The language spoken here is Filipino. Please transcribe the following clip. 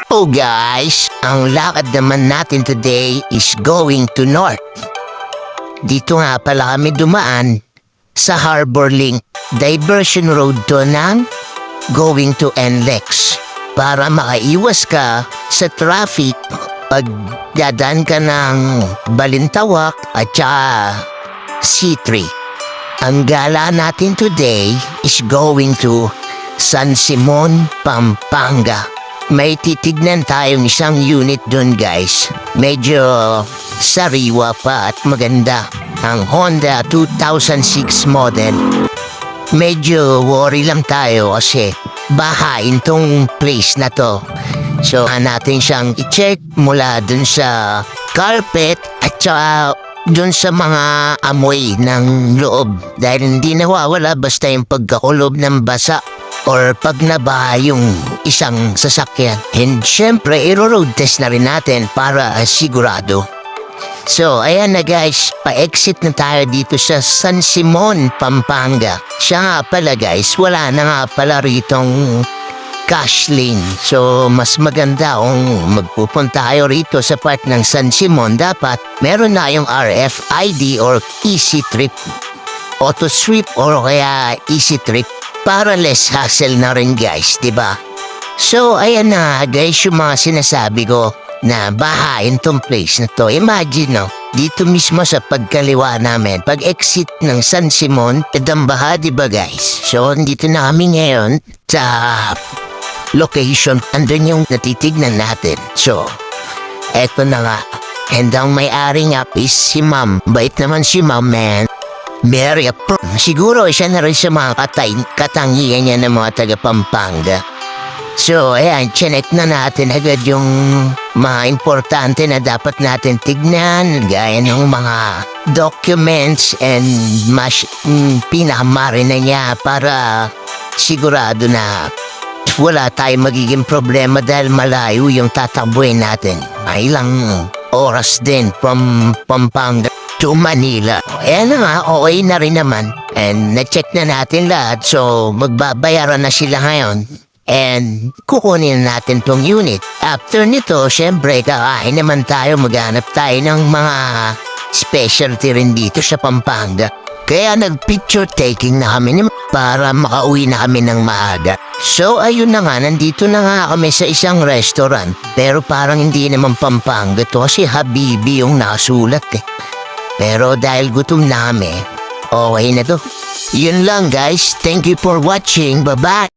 Oh guys, ang lakad naman natin today is going to north. Dito nga pala kami dumaan sa Harbor Link. Diversion road to ng going to NLEX para makaiwas ka sa traffic pag dadaan ka ng Balintawak at saka C3. Ang gala natin today is going to San Simon, Pampanga. May titignan tayong isang unit dun guys. Medyo sariwa pa at maganda. Ang Honda 2006 model. Medyo worry lang tayo kasi bahain tong place na to. So natin siyang i-check mula dun sa carpet at saka dun sa mga amoy ng loob. Dahil hindi nawawala basta yung pagkakulob ng basa or pag nabaha yung isang sasakyan. And syempre, i-road test na rin natin para sigurado. So, ayan na guys, pa-exit na tayo dito sa San Simon, Pampanga. Siya nga pala guys, wala na nga pala ritong cash lane. So, mas maganda kung magpupunta tayo rito sa part ng San Simon, dapat meron na yung RFID or Easy Trip, Auto Sweep or kaya Easy Trip para less hassle na rin guys, diba? So, ayan na guys yung mga sinasabi ko na bahain tong place na to. Imagine no, dito mismo sa pagkaliwa namin, pag-exit ng San Simon, edambaha diba guys? So, dito na kami ngayon sa location, andun yung natitignan natin. So, eto na nga. And ang may-ari nga is si Ma'am. Bait naman si Ma'am, man. Very siguro siya na rin sa mga katangian niya ng mga taga Pampanga. So, ayan, chinek na natin agad yung mga importante na dapat natin tignan, gaya ng mga documents and pinakamari na niya para sigurado na wala tayong magiging problema dahil malayo yung tatakbuhin natin. May ilang oras din from Pampanga to Manila. Ayan na nga, okay na rin naman. And na-check na natin lahat, so magbabayaran na sila ngayon. And kukunin natin tong unit. After nito, syempre, kakain naman tayo, maghanap tayo ng mga specialty rin dito sa Pampanga. Kaya nag-picture taking na kami para makauwi na kami ng maaga. So ayun na nga, nandito na nga kami sa isang restaurant. Pero parang hindi naman Pampanga to kasi Habibi yung nakasulat eh. Pero dahil gutom na kami, okay na to. Yun lang guys, thank you for watching, bye-bye!